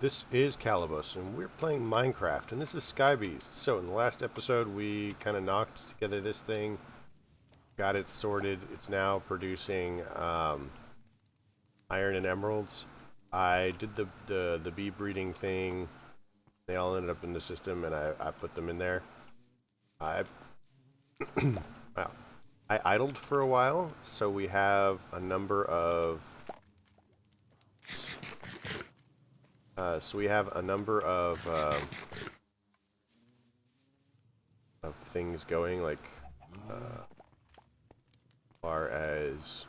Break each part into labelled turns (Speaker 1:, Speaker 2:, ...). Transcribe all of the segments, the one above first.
Speaker 1: This is Calibus, and we're playing Minecraft, and this is Skybees. So, in the last episode, we kind of knocked together this thing, got it sorted. It's now producing iron and emeralds. I did the bee breeding thing. They all ended up in the system, and I put them in there. I wow. I idled for a while, so we have a number of of things going, like far as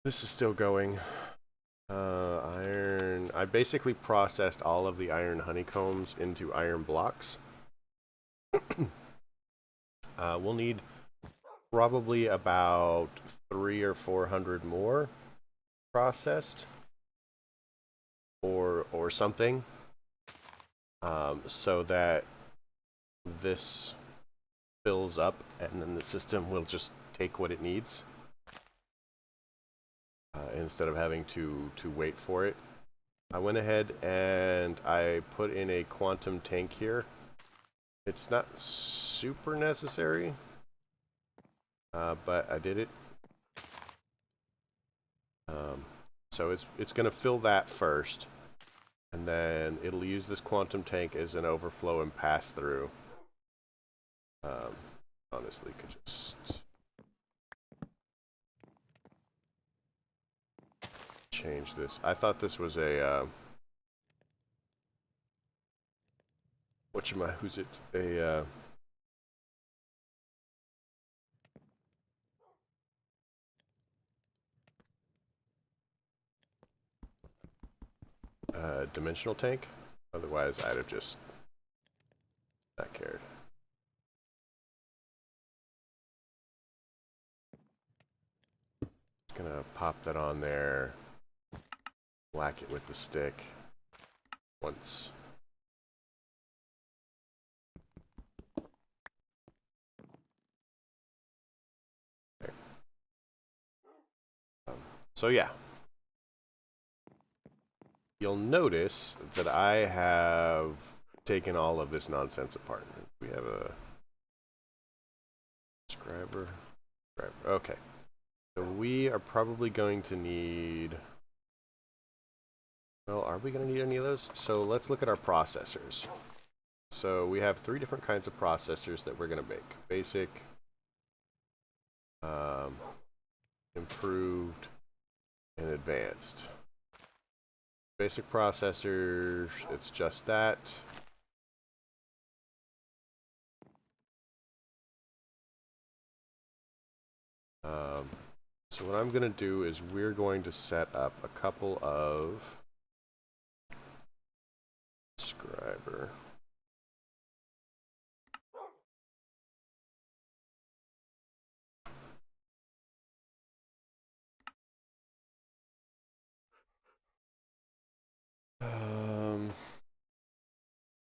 Speaker 1: this is still going. Iron. I basically processed all of the iron honeycombs into iron blocks. We'll need probably about 300 or 400 more processed, or something, so that this fills up, and then the system will just take what it needs instead of having to wait for it. I went ahead and I put in a quantum tank here. It's not super necessary, but I did it. So it's going to fill that first, and then it'll use this quantum tank as an overflow and pass through. Honestly, could just change this. I thought this was a who's it? Dimensional tank. Otherwise, I'd have just not cared. Just gonna pop that on there, whack it with the stick once. There. So yeah, you'll notice that I have taken all of this nonsense apart. We have a subscriber. Okay. So we are probably going to need... Well, are we going to need any of those? So let's look at our processors. So we have 3 different kinds of processors that we're going to make. Basic, improved, and advanced. Basic processors, it's just that. So what I'm going to do is we're going to set up a couple of subscriber. Um,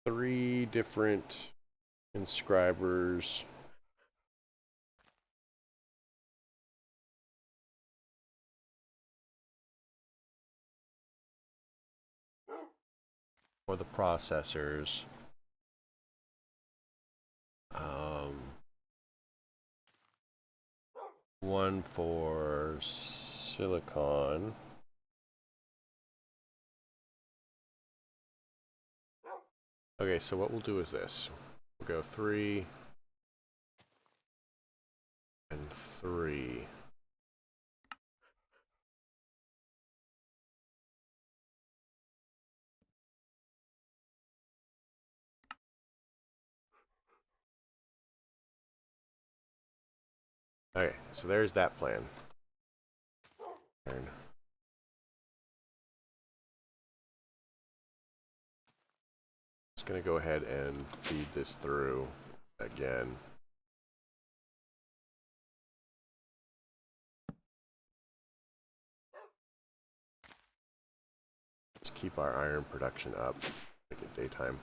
Speaker 1: 3 different inscribers. For the processors. One for silicon. Okay, so what we'll do is this. We'll go 3 and 3. Okay, so there's that plan. Just gonna go ahead and feed this through again. Just keep our iron production up. Make it daytime.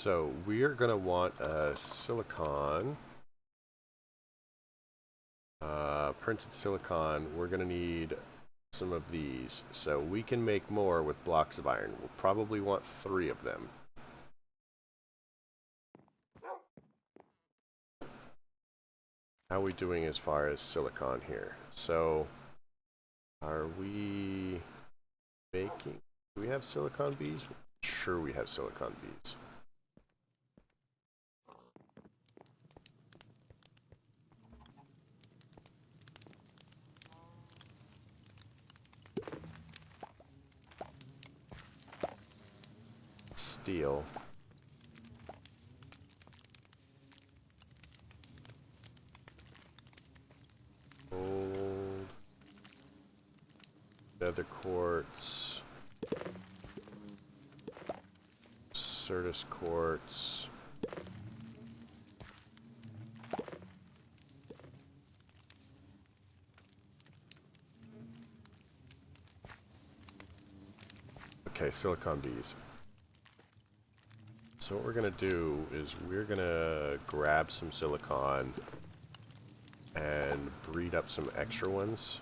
Speaker 1: So we are going to want a silicon, printed silicon. We're going to need some of these. So we can make more with blocks of iron. We'll probably want 3 of them. How are we doing as far as silicon here? So are we making, do we have silicon bees? Sure we have silicon bees. Steel. Gold. Nether quartz. Certus quartz. Okay, silicon bees. So what we're going to do is we're going to grab some silicon and breed up some extra ones.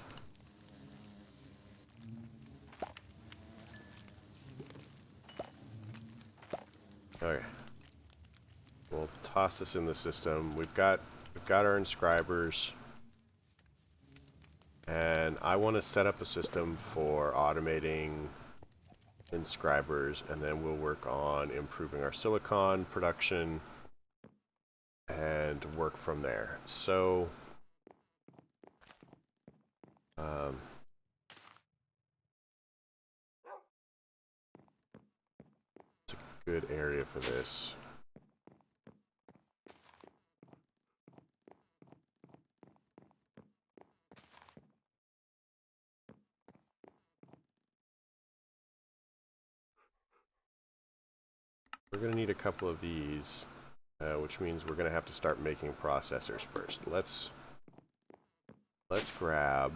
Speaker 1: Okay. We'll toss this in the system. We've got our inscribers. And I want to set up a system for automating inscribers, and then we'll work on improving our silicon production and work from there. So it's a good area for this. We're going to need a couple of these, which means we're going to have to start making processors first. Let's grab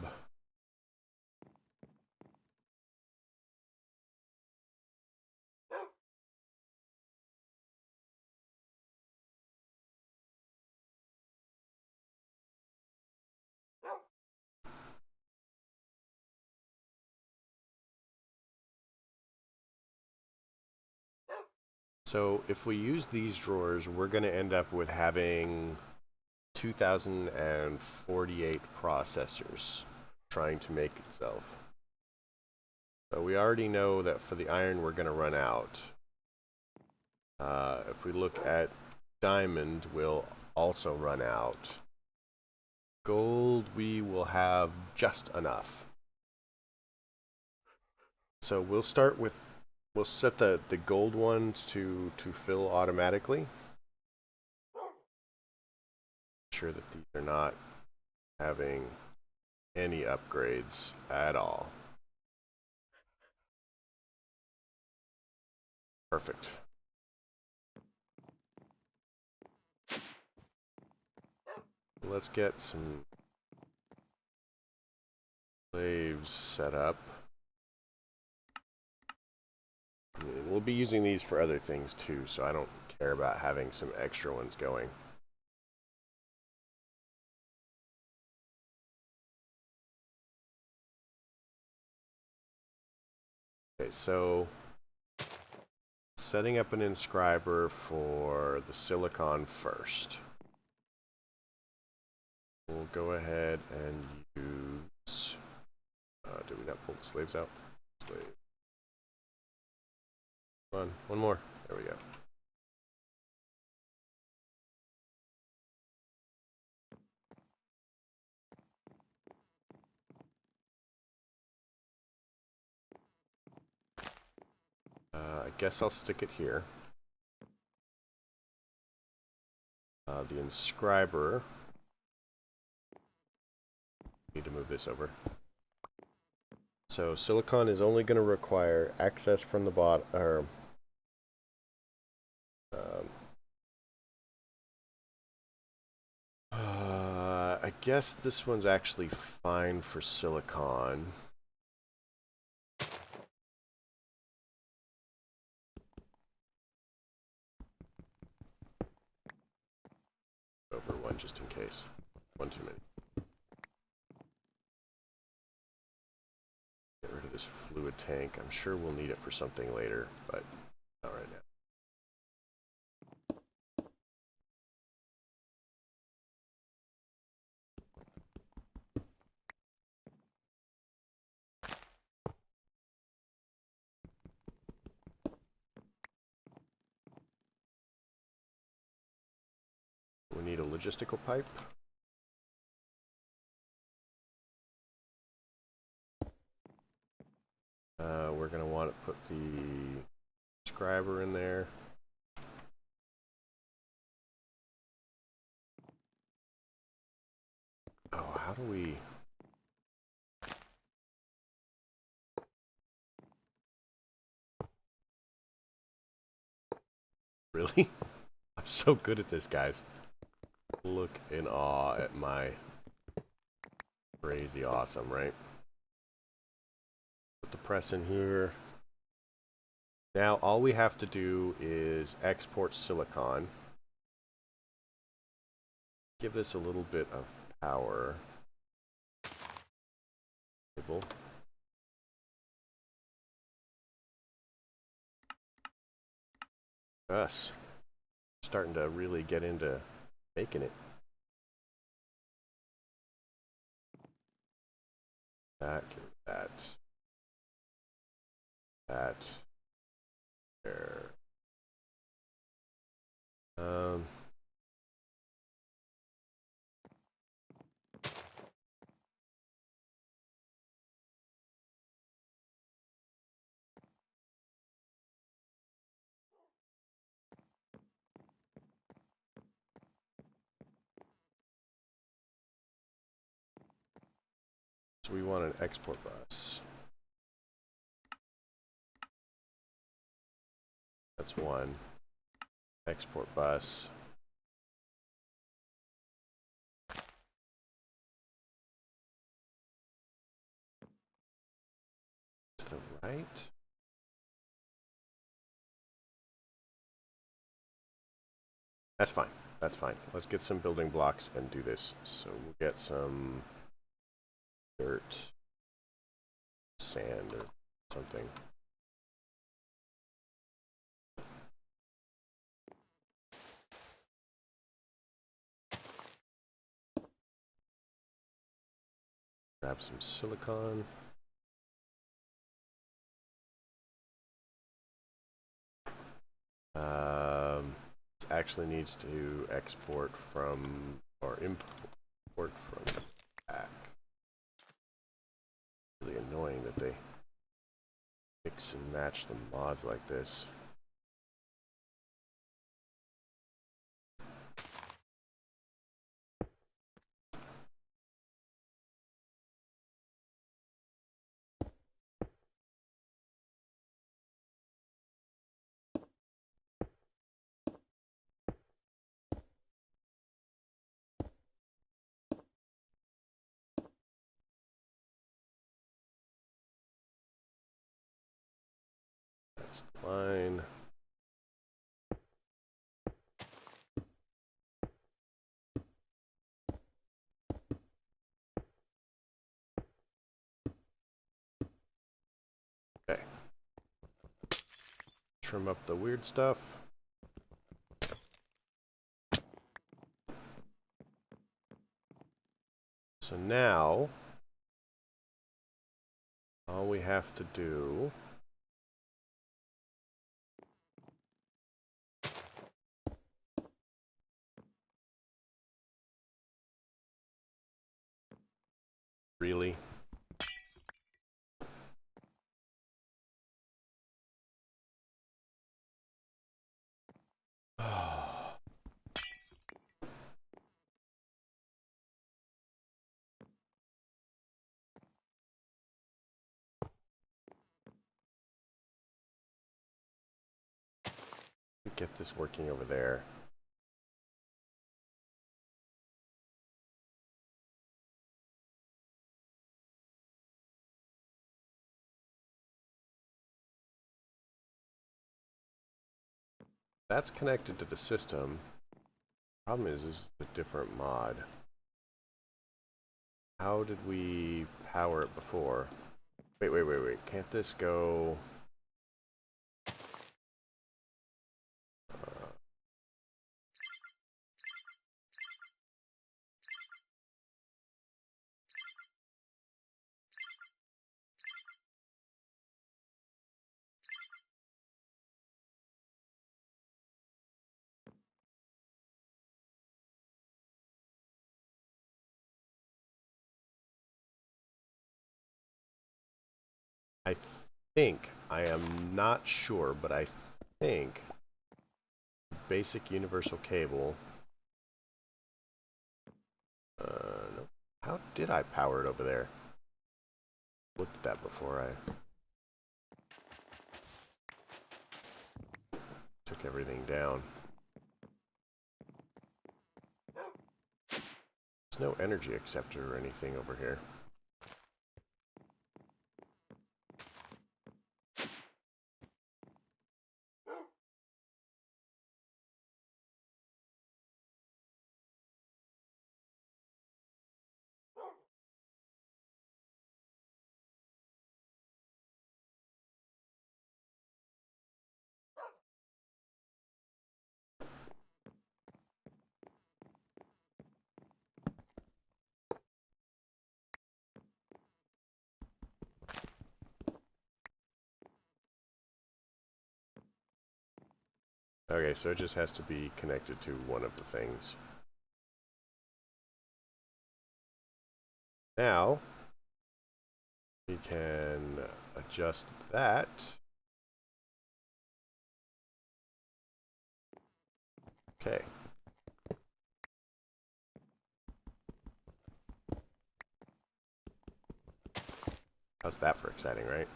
Speaker 1: So if we use these drawers, we're going to end up with having 2,048 processors trying to make itself. So we already know that for the iron we're going to run out. If we look at diamond, we'll also run out. Gold, we will have just enough. So we'll start with, we'll set the gold ones to fill automatically. Sure that these are not having any upgrades at all. Perfect. Let's get some slaves set up. We'll be using these for other things too, so I don't care about having some extra ones going. Okay, so setting up an inscriber for the silicon first. We'll go ahead and use... did we not pull the slaves out? Slave. Come on, one more. There we go. I guess I'll stick it here. The inscriber. Need to move this over. So silicon is only going to require access from the bot, or I guess this one's actually fine for silicon. just in case. One too many. Get rid of this fluid tank. I'm sure we'll need it for something later, but not right now. We need a logistical pipe. We're going to want to put the scriber in there. Oh, how do we... Really? I'm so good at this, guys. Look in awe at my crazy awesome, right? Put the press in here. Now all we have to do is export silicon. Give this a little bit of power. Cable. Us. Starting to really get into making it. That, that, there. So we want an export bus. That's one. Export bus. To the right. That's fine. That's fine. Let's get some building blocks and do this. So we'll get some dirt, sand, or something. Grab some silicon. This actually needs to export from, or import from back. Really annoying that they mix and match the mods like this. That's the line. Okay. Trim up the weird stuff. So now, all we have to do really get this working over there. That's connected to the system. Problem is, this is a different mod. How did we power it before? Wait. Can't this go... I think, I am not sure, but I think basic universal cable. No. How did I power it over there? Looked at that before I took everything down. There's no energy acceptor or anything over here. Okay, so it just has to be connected to one of the things. Now, we can adjust that. Okay. How's that for exciting, right?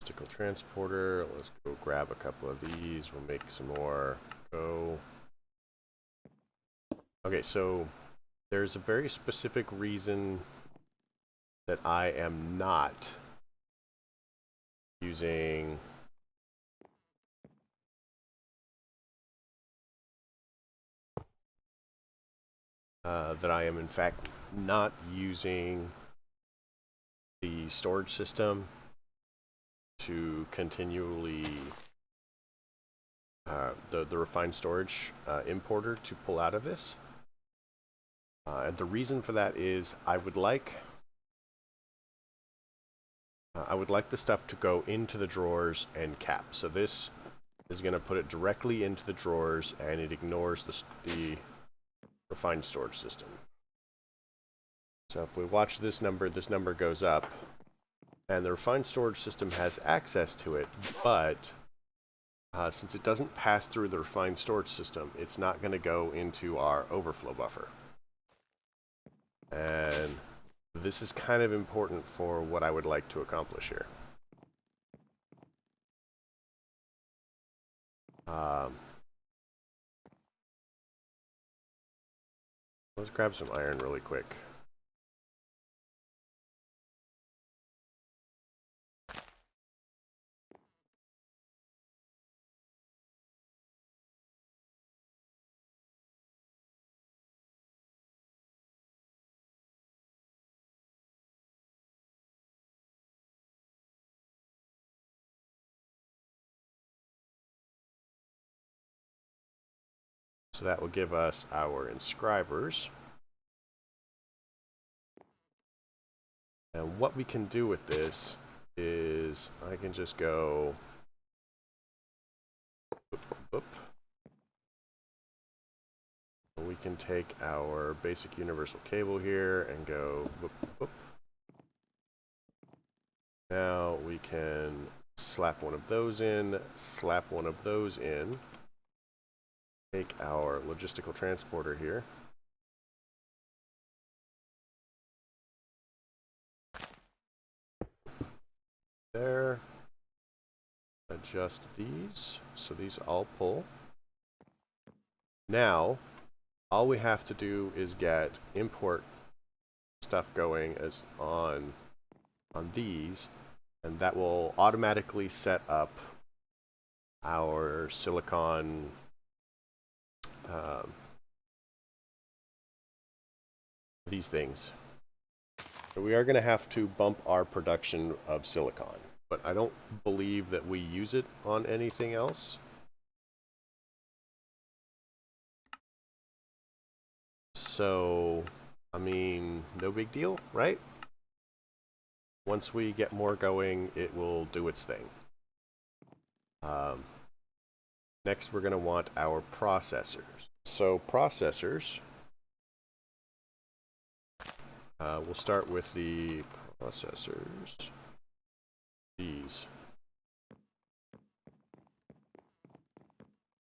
Speaker 1: Logistical transporter. Let's go grab a couple of these. We'll make some more. Go. Okay, so there's a very specific reason that I am not using that I am in fact not using the storage system to continually the refined storage importer to pull out of this. And the reason for that is I would like the stuff to go into the drawers and cap. So this is going to put it directly into the drawers, and it ignores the refined storage system. So if we watch this number goes up, and the refined storage system has access to it, but since it doesn't pass through the refined storage system, it's not going to go into our overflow buffer. And this is kind of important for what I would like to accomplish here. Let's grab some iron really quick. So that will give us our inscribers. And what we can do with this is I can just go boop. We can take our basic universal cable here and go boop, boop. Now we can slap one of those in, slap one of those in, take our logistical transporter here. there. Adjust these, so these all pull. Now, all we have to do is get import stuff going as on these, and that will automatically set up our silicon these things. So we are going to have to bump our production of silicon, but I don't believe that we use it on anything else. So, I mean, no big deal, right? Once we get more going, it will do its thing. Next, we're going to want our processors. So processors, we'll start with the processors. These.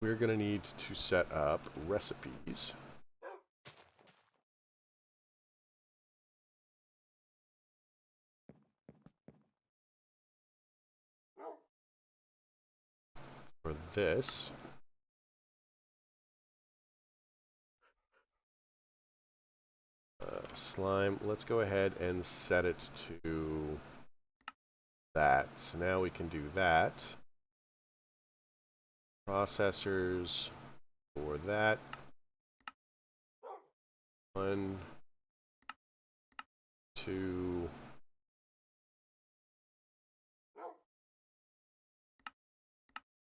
Speaker 1: We're going to need to set up recipes. For this. Slime, let's go ahead and set it to that. So now we can do that. Processors for that. 1, 2,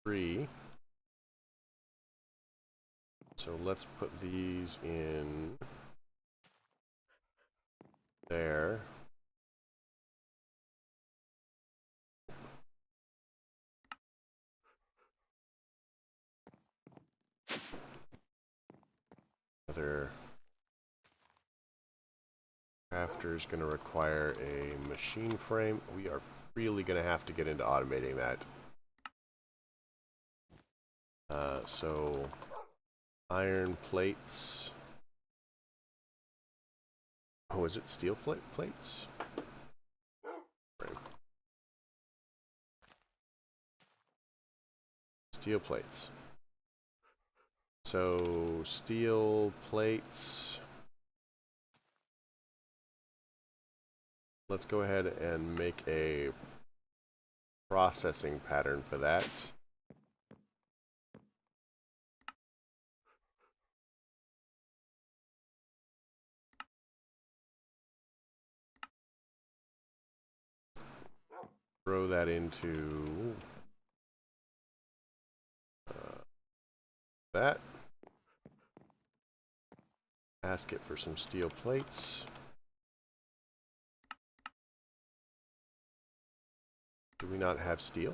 Speaker 1: 3. So let's put these in there. Other crafter is going to require a machine frame. We are really going to have to get into automating that. So iron plates. Oh, is it steel plates? Steel plates. So steel plates. Let's go ahead and make a processing pattern for that. Throw that into that. Ask it for some steel plates. Do we not have steel?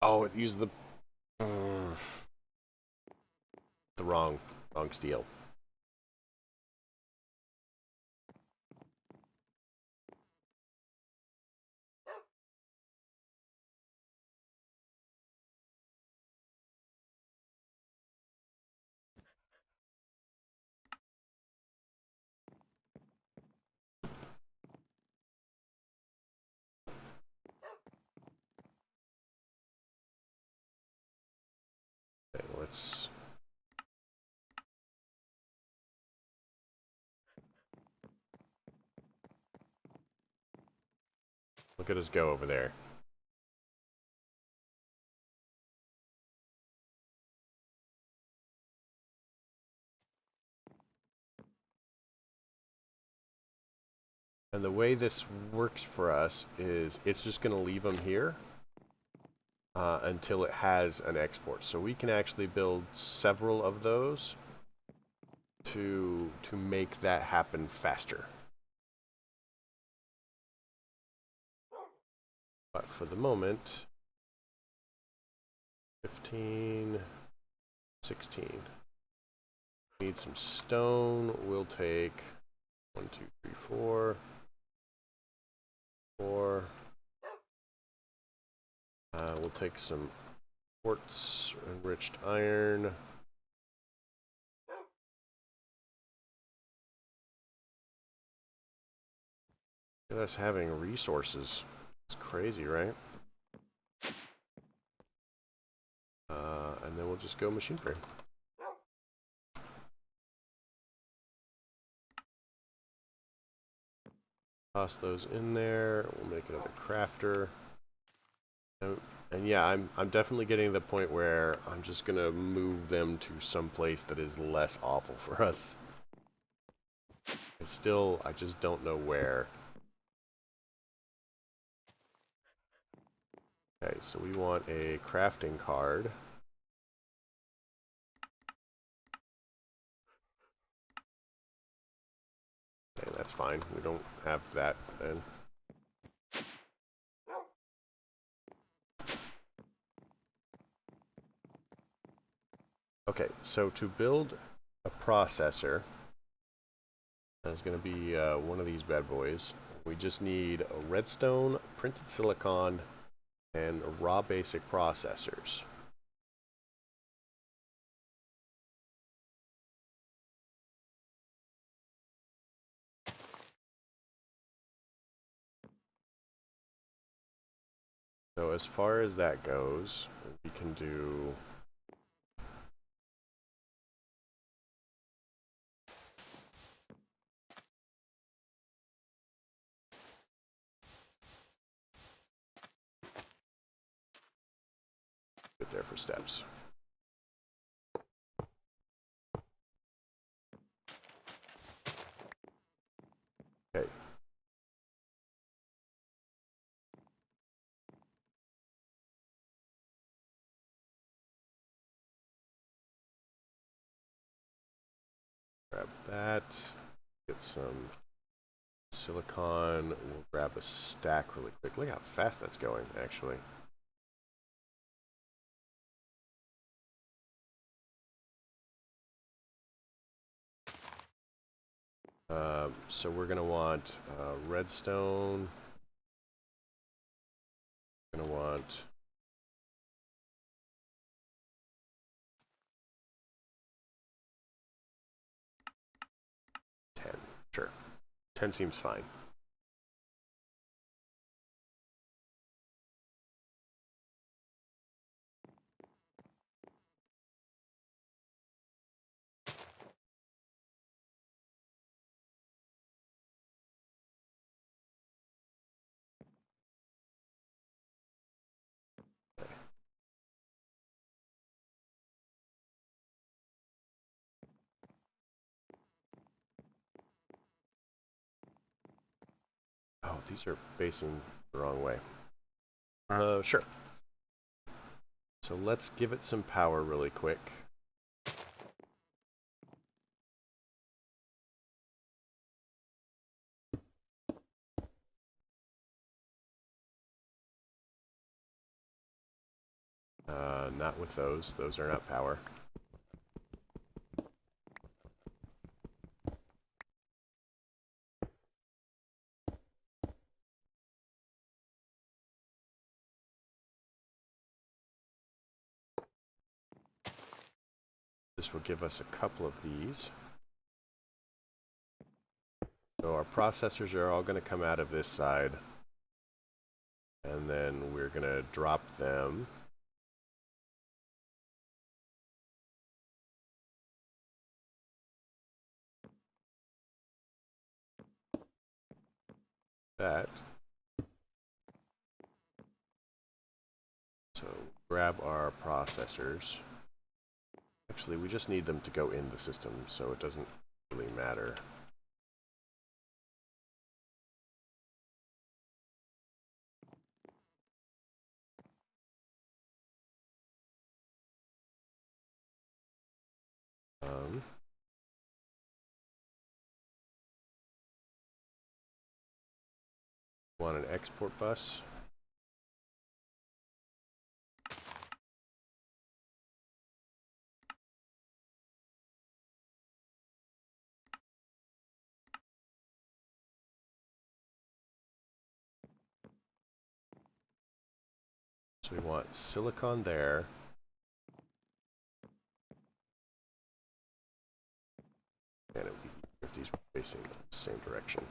Speaker 1: Oh, it used the wrong steel. Okay, let's look at us go over there. And the way this works for us is it's just going to leave them here until it has an export. So we can actually build several of those to make that happen faster. But for the moment, 15, 16. Need some stone. We'll take 1, 2, 3, 4. 4. We'll take some quartz, enriched iron. Look at us having resources. It's crazy, right? And then we'll just go machine frame. Toss those in there. We'll make another crafter. And yeah, I'm definitely getting to the point where I'm just gonna move them to some place that is less awful for us. I just don't know where. Okay, so we want a crafting card. Okay, that's fine. We don't have that then. Okay, so to build a processor, that's going to be one of these bad boys. We just need a redstone, printed silicon, and raw basic processors. So as far as that goes, we can do good there for steps. Okay. Grab that. Get some silicon. We'll grab a stack really quick. Look how fast that's going, actually. So we're going to want redstone. We're going to want 10. Sure. 10 seems fine. Oh, these are facing the wrong way. Sure. So let's give it some power really quick. Not with those. Those are not power. This will give us a couple of these. So our processors are all going to come out of this side. And then we're going to drop them. That. So grab our processors. Actually, we just need them to go in the system, so it doesn't really matter. Want an export bus. So we want silicon there. And it would be if these were facing the same direction.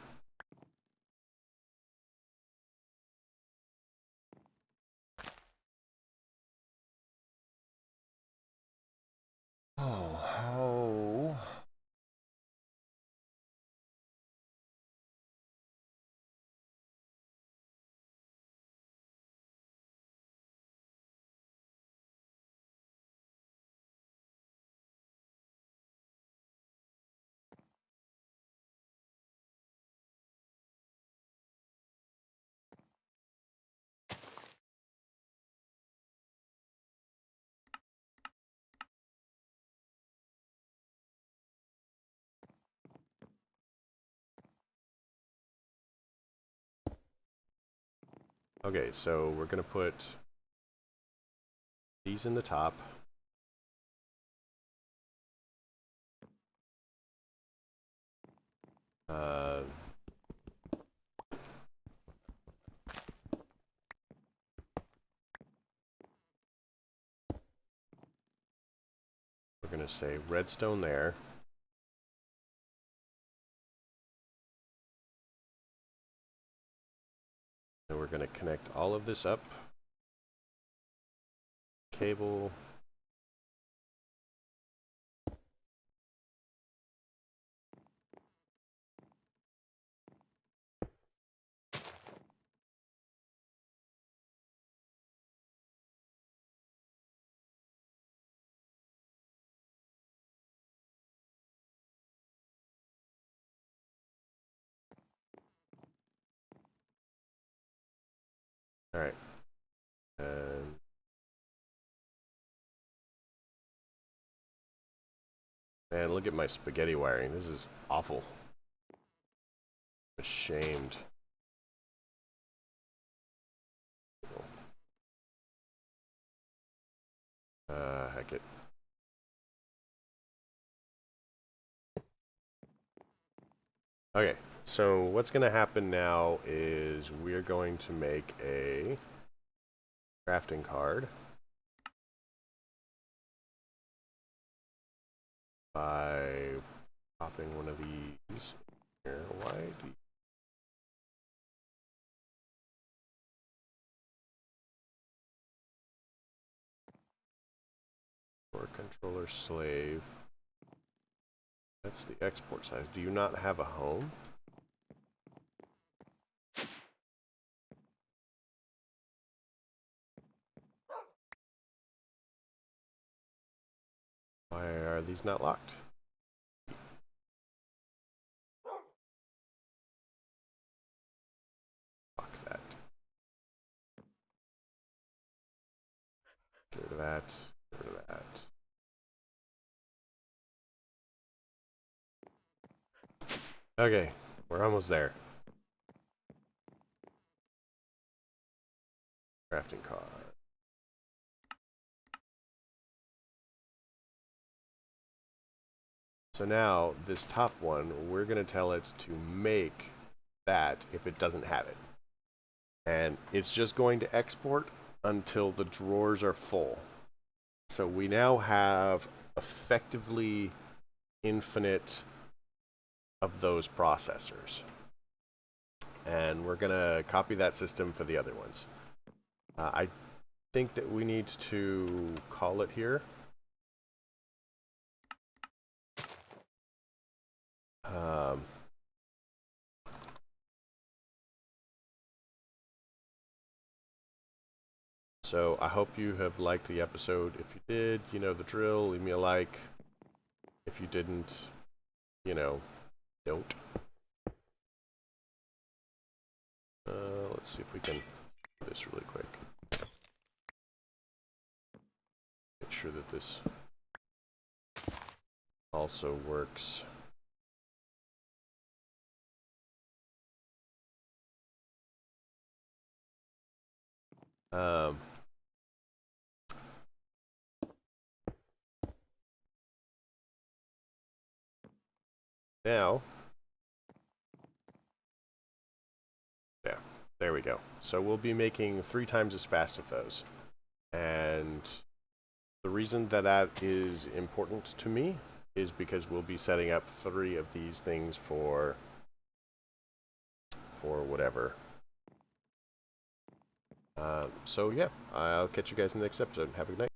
Speaker 1: Okay, so we're gonna put these in the top. We're gonna say redstone there. And we're gonna connect all of this up. Cable. All right. And man, look at my spaghetti wiring. This is awful. I'm ashamed. Heck it. Okay, so what's going to happen now is we're going to make a crafting card by popping one of these here. Why do you... For controller slave. That's the export size. Do you not have a home? Why are these not locked? Lock that. Get rid of that. Get rid of that. Okay, we're almost there. Crafting card. So now, this top one, we're going to tell it to make that if it doesn't have it. And it's just going to export until the drawers are full. So we now have effectively infinite of those processors. And we're going to copy that system for the other ones. I think that we need to call it here. So I hope you have liked the episode. If you did, you know the drill. Leave me a like. If you didn't, you know, don't. Let's see if we can do this really quick. Make sure that this also works. Now, yeah, there we go. So we'll be making 3 times as fast of those. And the reason that that is important to me is because we'll be setting up 3 of these things for whatever. So yeah, I'll catch you guys in the next episode. Have a good night.